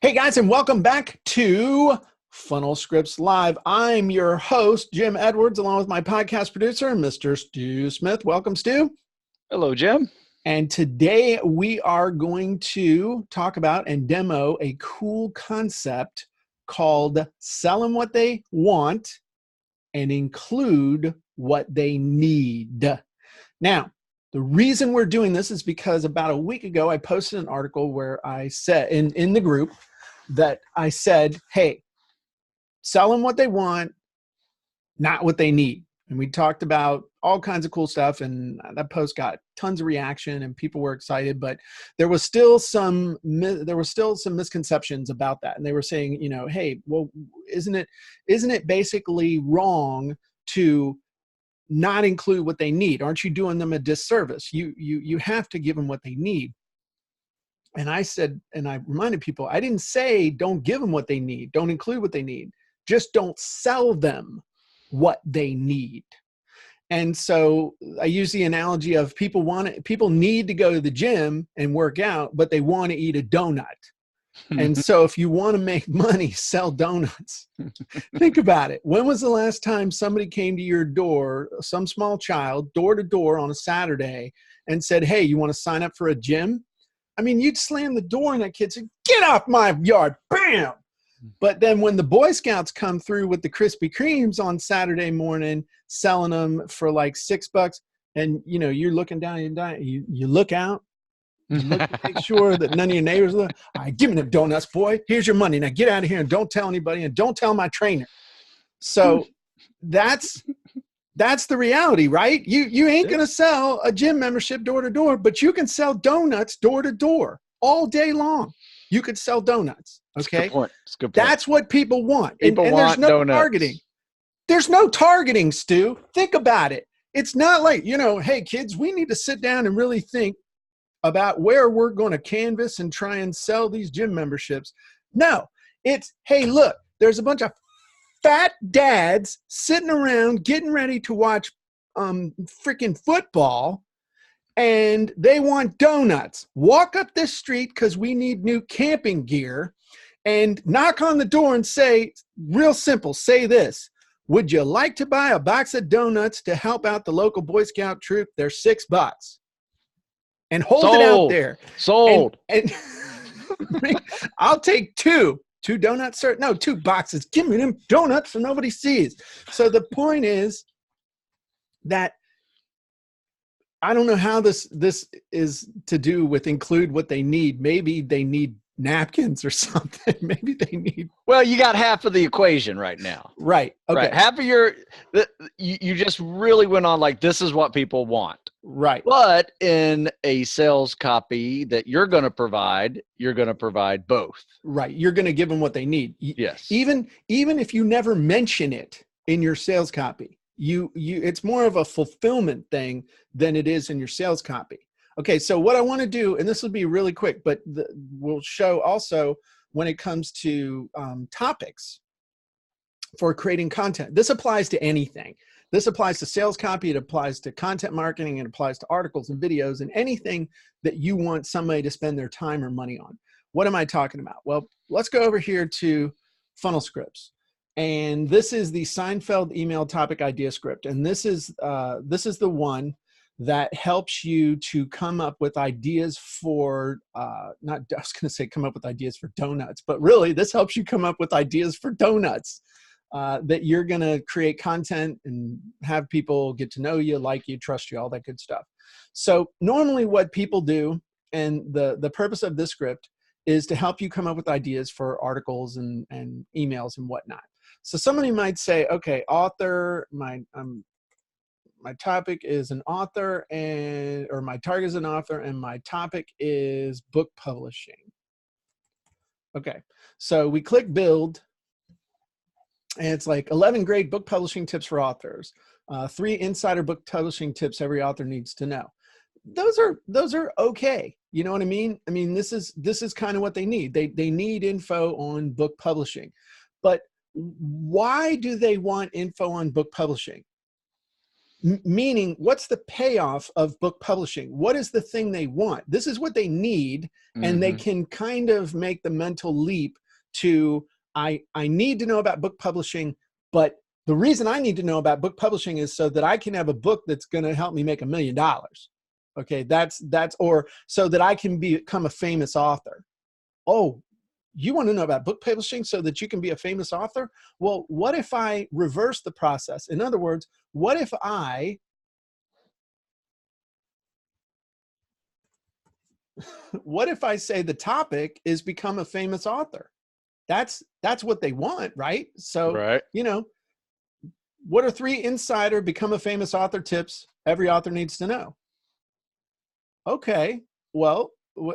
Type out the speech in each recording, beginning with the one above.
Hey guys, and welcome back to Funnel Scripts Live. I'm your host, Jim Edwards, along with my podcast producer, Mr. Stu Smith. Welcome, Stu. Hello, Jim. And today we are going to talk about and demo a cool concept called Sell them what they want and include what they need. Now, the reason we're doing this is because about a week ago, I posted an article where I said in the group that I said, hey, sell them what they want, not what they need. And we talked about all kinds of cool stuff, and that post got tons of reaction and people were excited, but there was still some misconceptions about that. And they were saying, hey, well, isn't it basically wrong to not include what they need? Aren't you doing them a disservice? You have to give them what they need. And I said, and I reminded people, I didn't say don't give them what they need, don't include what they need, just don't sell them what they need. And so I use the analogy of people need to go to the gym and work out, but they want to eat a donut. And so if you want to make money, sell donuts. Think about it. When was the last time somebody came to your door, some small child, door to door on a Saturday and said, hey, you want to sign up for a gym? I mean, you'd slam the door and that kid said, get off my yard, bam. But then when the Boy Scouts come through with the Krispy Kremes on Saturday morning, selling them for like $6, and you're looking down, you look out, you look to make sure that none of your neighbors look. All right, give me them donuts, boy. Here's your money. Now get out of here and don't tell anybody and don't tell my trainer. So that's the reality, right? You ain't going to sell a gym membership door to door, but you can sell donuts door to door all day long. You could sell donuts. Okay. That's a good point. That's what people want. And Want there's no donuts. targeting. There's no targeting, Stu. Think about it. It's not like, hey kids, we need to sit down and really think about where we're going to canvas and try and sell these gym memberships. No, it's, hey, look, there's a bunch of fat dads sitting around getting ready to watch freaking football, and they want donuts. Walk up this street because we need new camping gear and knock on the door and say, real simple, say this: would you like to buy a box of donuts to help out the local Boy Scout troop? They're $6. And hold it out there. Sold. And I'll take two donuts, sir. No, 2 boxes. Give me them donuts so nobody sees. So the point is that I don't know how this is to do with include what they need. Maybe they need napkins or something. Maybe they need. Well, you got half of the equation right now. Right. Okay. Right. Half of you just really went on like, this is what people want. Right. But in a sales copy that you're going to provide both. Right. You're going to give them what they need. Yes. Even if you never mention it in your sales copy, it's more of a fulfillment thing than it is in your sales copy. Okay. So what I want to do, and this will be really quick, but we'll show also when it comes to topics for creating content. This applies to anything. This applies to sales copy. It applies to content marketing. It applies to articles and videos and anything that you want somebody to spend their time or money on. What am I talking about? Well, let's go over here to Funnel Scripts. And this is the Seinfeld email topic idea script. And this is the one that helps you to come up with ideas for, I was going to say come up with ideas for donuts, but really this helps you come up with ideas for donuts. That you're going to create content and have people get to know you, like you, trust you, all that good stuff. So normally what people do, and the purpose of this script is to help you come up with ideas for articles and emails and whatnot. So somebody might say, okay, author, my topic is an author, or my target is an author, and my topic is book publishing. Okay, so we click build. And it's like 11 great book publishing tips for authors, 3 insider book publishing tips every author needs to know. Those are okay. You know what I mean? I mean, this is kind of what they need. They need info on book publishing. But why do they want info on book publishing? Meaning, what's the payoff of book publishing? What is the thing they want? This is what they need, and they can kind of make the mental leap to, I need to know about book publishing, but the reason I need to know about book publishing is so that I can have a book that's going to help me make $1 million. Okay, that's or so that I can become a famous author. Oh, you want to know about book publishing so that you can be a famous author? Well, what if I reverse the process? In other words, what if I say the topic is become a famous author? That's what they want, right? So, right. What are 3 insider become a famous author tips every author needs to know? Okay, well,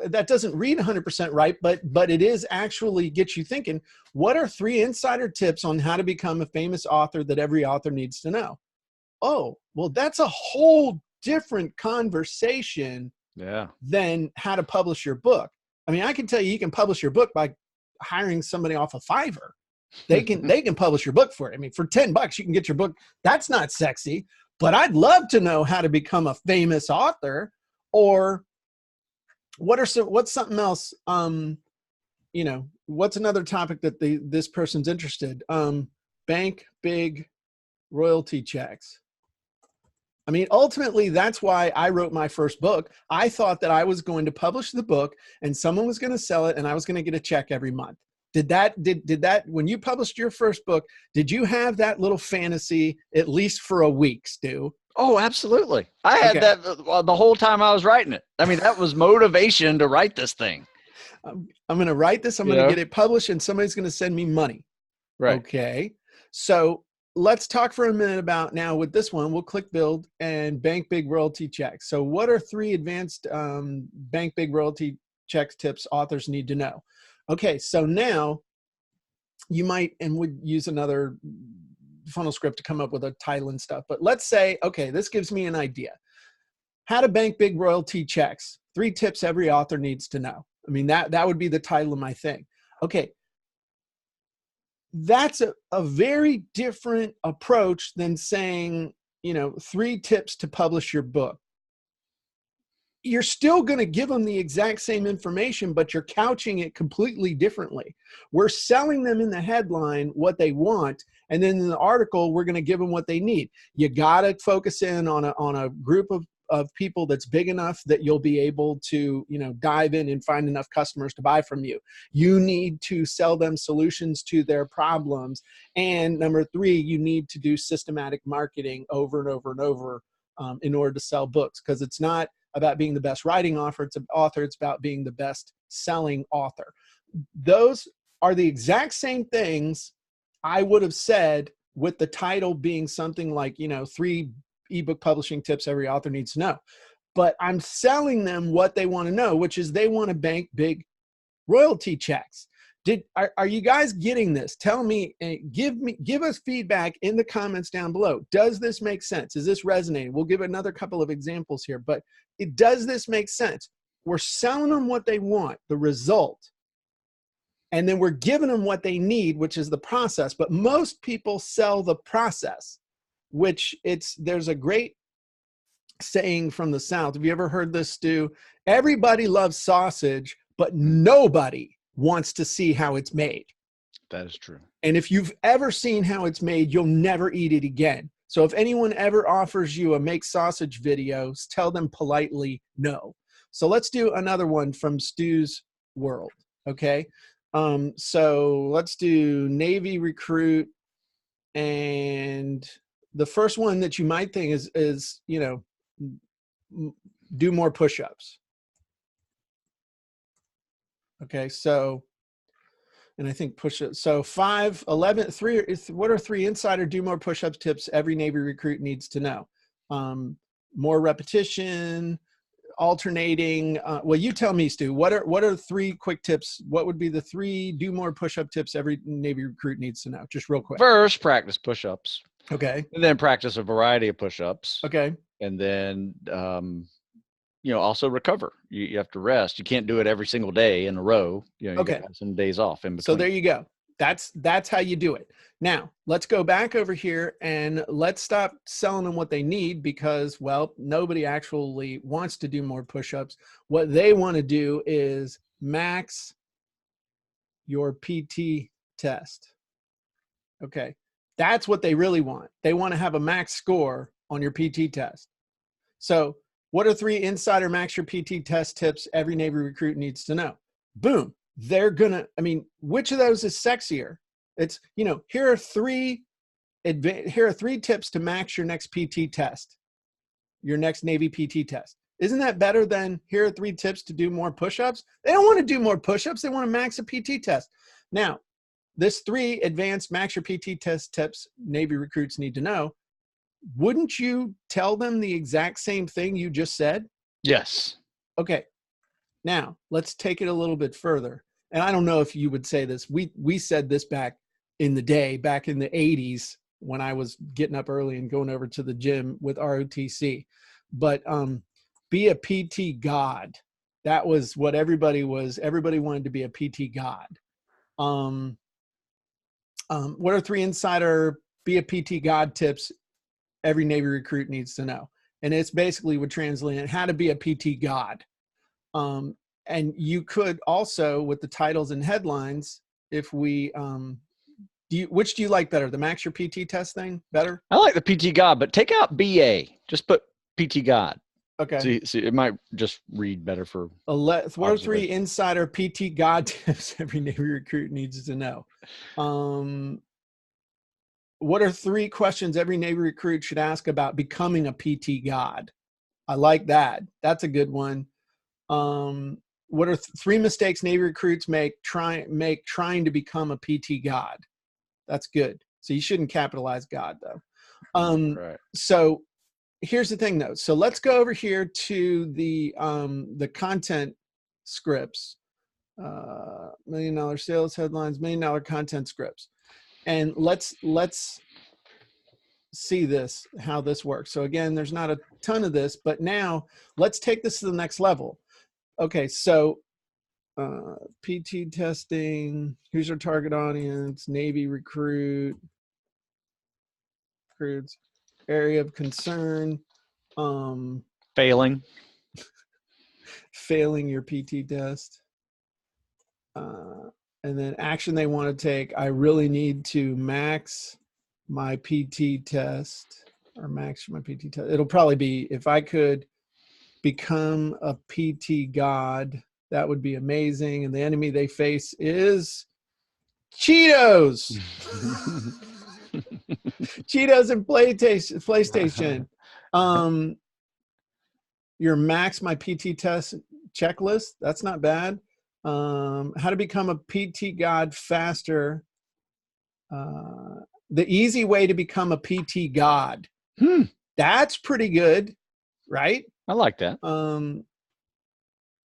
that doesn't read 100% right, but it is actually gets you thinking. What are 3 insider tips on how to become a famous author that every author needs to know? Oh, well, that's a whole different conversation than how to publish your book. I mean, I can tell you can publish your book by hiring somebody off of Fiverr. They can publish your book for it. I mean, for $10 you can get your book. That's not sexy, but I'd love to know how to become a famous author. Or what's something else? What's another topic that this person's interested? Bank big royalty checks. I mean, ultimately, that's why I wrote my first book. I thought that I was going to publish the book and someone was going to sell it and I was going to get a check every month. Did that, when you published your first book, did you have that little fantasy at least for a week, Stu? Oh, absolutely. I had that the whole time I was writing it. I mean, that was motivation to write this thing. I'm going to write this. I'm going to get it published and somebody's going to send me money. Right. Okay. So let's talk for a minute about now with this one. We'll click build and bank big royalty checks. So what are 3 advanced bank big royalty checks tips authors need to know? Okay. So now you might, and would use another funnel script to come up with a title and stuff. But let's say, okay, this gives me an idea. How to bank big royalty checks. 3 tips every author needs to know. I mean, that would be the title of my thing. Okay. That's a very different approach than saying, 3 tips to publish your book. You're still going to give them the exact same information, but you're couching it completely differently. We're selling them in the headline what they want, and then in the article, we're going to give them what they need. You got to focus in on a group of people that's big enough that you'll be able to, dive in and find enough customers to buy from you. You need to sell them solutions to their problems. And number 3, you need to do systematic marketing over and over and over in order to sell books, because it's not about being the best writing author. It's about being the best selling author. Those are the exact same things I would have said with the title being something like, 3 ebook publishing tips every author needs to know. But I'm selling them what they want to know, which is they want to bank big royalty checks. Are you guys getting this? Tell me, give us feedback in the comments down below. Does this make sense? Is this resonating? We'll give another couple of examples here, but does this make sense? We're selling them what they want, the result, and then we're giving them what they need, which is the process. But most people sell the process, which there's a great saying from the South. Have you ever heard this, Stu? Everybody loves sausage, but nobody wants to see how it's made. That is true. And if you've ever seen how it's made, you'll never eat it again. So if anyone ever offers you a make sausage video, tell them politely no. So let's do another one from Stu's world. Okay. So let's do Navy recruit. And the first one that you might think is, do more push-ups. Okay, so, and I think push-ups. So 5, 11, 3, what are 3 insider do more push-ups tips every Navy recruit needs to know? More repetition, alternating. Well, you tell me, Stu, what are 3 quick tips? What would be the 3 do more push-up tips every Navy recruit needs to know? Just real quick. First, practice push-ups. Okay. And then practice a variety of push-ups. Okay. And then, also recover. You have to rest. You can't do it every single day in a row. You got to have some days off in between. So there you go. That's how you do it. Now, let's go back over here and let's stop selling them what they need because, well, nobody actually wants to do more push-ups. What they want to do is max your PT test. Okay. That's what they really want. They want to have a max score on your PT test. So what are 3 insider max your PT test tips every Navy recruit needs to know? Boom. They're gonna, I mean, which of those is sexier? It's, you know, here are 3 tips to max your next PT test, your next Navy PT test. Isn't that better than here are 3 tips to do more push-ups? They don't want to do more push-ups. They want to max a PT test. Now, this 3 advanced max your PT test tips Navy recruits need to know. Wouldn't you tell them the exact same thing you just said? Yes. Okay. Now, let's take it a little bit further. And I don't know if you would say this. We said this back in the day, back in the 80s when I was getting up early and going over to the gym with ROTC. But be a PT god. That was what everybody was. Everybody wanted to be a PT god. What are 3 insider be a PT god tips every Navy recruit needs to know? And it's basically would translate it how to be a PT god. And you could also, with the titles and headlines, if we, which do you like better? The max your PT test thing better? I like the PT God, but take out BA. Just put PT God. Okay. See, it might just read better for. What are 3 insider PT God tips every Navy recruit needs to know? What are 3 questions every Navy recruit should ask about becoming a PT God? I like that. That's a good one. What are 3 mistakes Navy recruits make trying to become a PT God? That's good. So you shouldn't capitalize God though. Right. So here's the thing though. So let's go over here to the content scripts, $1 million sales headlines, $1 million content scripts. And let's see this, how this works. So again, there's not a ton of this, but now let's take this to the next level. Okay, so PT testing, who's our target audience, Navy recruits, area of concern, failing your PT test, and then action they want to take. I really need to max my PT test or max my PT test. It'll probably be if I could become a PT god, that would be amazing. And the enemy they face is Cheetos. Cheetos and PlayStation. Your max my PT test checklist. That's not bad. How to become a PT god faster. The easy way to become a PT god. That's pretty good, right? I like that.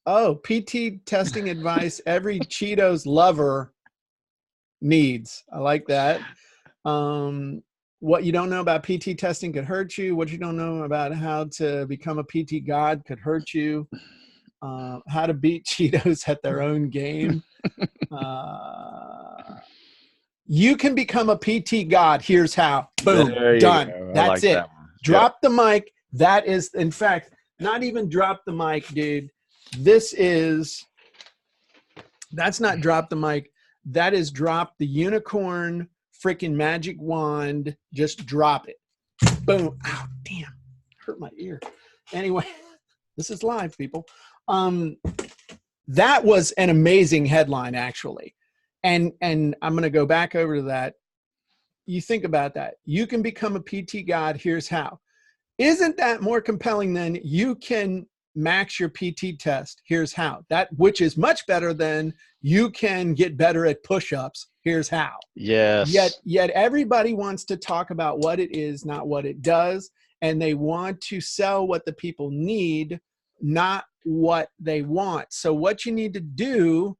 PT testing advice every Cheetos lover needs. I like that. What you don't know about PT testing could hurt you. What you don't know about how to become a PT god could hurt you. How to beat Cheetos at their own game. You can become a PT god. Here's how. Boom. Done. That's it. Drop the mic. That is, in fact, not even drop the mic, dude. That's not drop the mic. That is drop the unicorn freaking magic wand. Just drop it. Boom. Ow, damn. Hurt my ear. Anyway, this is live, people. That was an amazing headline, actually. And I'm going to go back over to that. You think about that. You can become a PT god. Here's how. Isn't that more compelling than you can max your PT test? Here's how. That, which is much better than you can get better at push-ups. Here's how. Yes. Yet everybody wants to talk about what it is, not what it does. And they want to sell what the people need, not what they want. So what you need to do,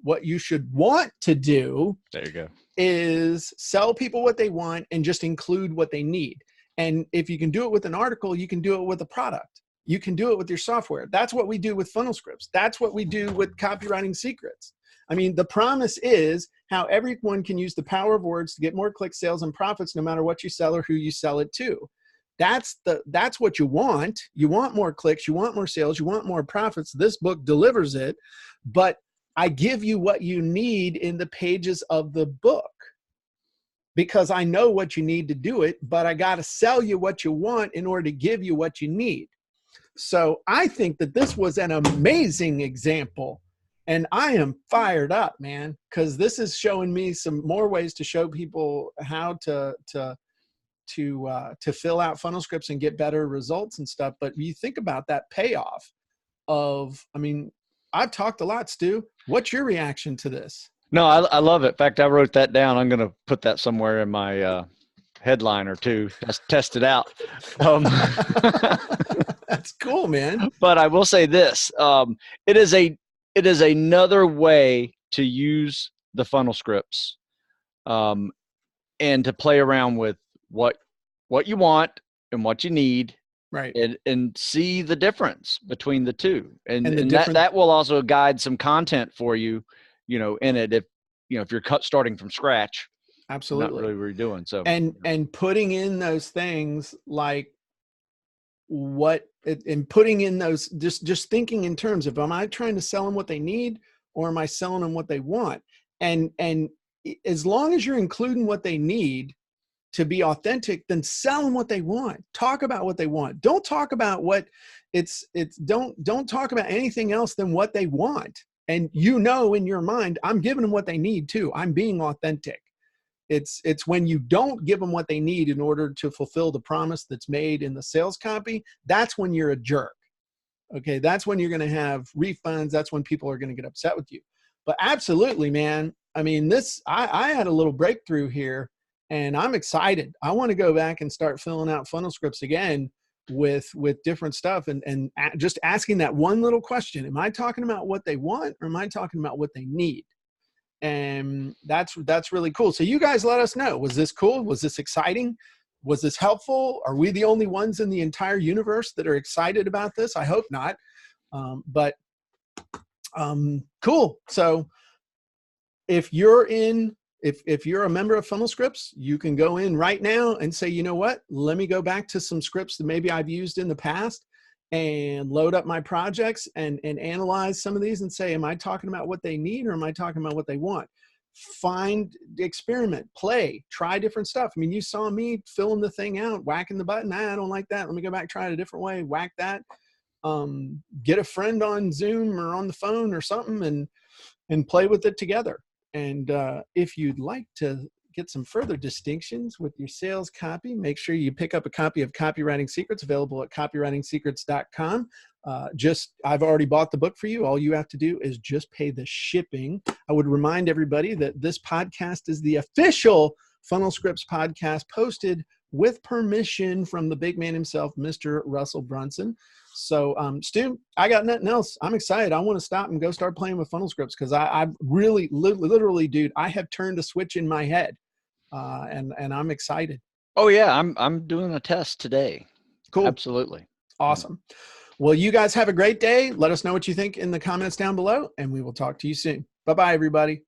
what you should want to do, there you go, is sell people what they want and just include what they need. And if you can do it with an article, you can do it with a product. You can do it with your software. That's what we do with funnel scripts. That's what we do with copywriting secrets. I mean, the promise is how everyone can use the power of words to get more click sales and profits no matter what you sell or who you sell it to. That's what you want. You want more clicks, you want more sales, you want more profits. This book delivers it, but I give you what you need in the pages of the book because I know what you need to do it, but I got to sell you what you want in order to give you what you need. So I think that this was an amazing example, and I am fired up, man, because this is showing me some more ways to show people how to fill out funnel scripts and get better results and stuff. But you think about that payoff of, I mean, I've talked a lot, Stu. What's your reaction to this? No, I love it. In fact, I wrote that down. I'm going to put that somewhere in my headline or two. Just test it out. That's cool, man. But I will say this: it is another way to use the funnel scripts, and to play around with what you want and what you need, right? And see the difference between the two, and that will also guide some content for you, in it if you're starting from scratch. Absolutely, not really redoing. So and putting in those things like and putting in those just thinking in terms of, am I trying to sell them what they need or am I selling them what they want? And as long as you're including what they need to be authentic, then sell them what they want. Talk about what they want. Don't talk about what don't talk about anything else than what they want. And in your mind, I'm giving them what they need too. I'm being authentic. It's when you don't give them what they need in order to fulfill the promise that's made in the sales copy, that's when you're a jerk. Okay, that's when you're going to have refunds. That's when people are going to get upset with you. But absolutely, man. I mean, I had a little breakthrough here, and I'm excited. I want to go back and start filling out funnel scripts again with different stuff and just asking that one little question. Am I talking about what they want or am I talking about what they need? And that's really cool. So you guys let us know. Was this cool? Was this exciting? Was this helpful? Are we the only ones in the entire universe that are excited about this? I hope not. But cool. So if you're a member of Funnel Scripts, you can go in right now and say, you know what, let me go back to some scripts that maybe I've used in the past and load up my projects and analyze some of these and say, am I talking about what they need or am I talking about what they want? Experiment, play, try different stuff. I mean, you saw me filling the thing out, whacking the button. I don't like that. Let me go back, try it a different way, whack that. Get a friend on Zoom or on the phone or something and play with it together. And if you'd like to get some further distinctions with your sales copy, make sure you pick up a copy of Copywriting Secrets, available at copywritingsecrets.com. I've already bought the book for you. All you have to do is just pay the shipping. I would remind everybody that this podcast is the official Funnel Scripts podcast, posted with permission from the big man himself, Mr. Russell Brunson. So, Stu, I got nothing else. I'm excited. I want to stop and go start playing with funnel scripts because I really, literally, dude, I have turned a switch in my head, and I'm excited. Oh yeah, I'm doing a test today. Cool. Absolutely. Awesome. Well, you guys have a great day. Let us know what you think in the comments down below, and we will talk to you soon. Bye-bye, everybody.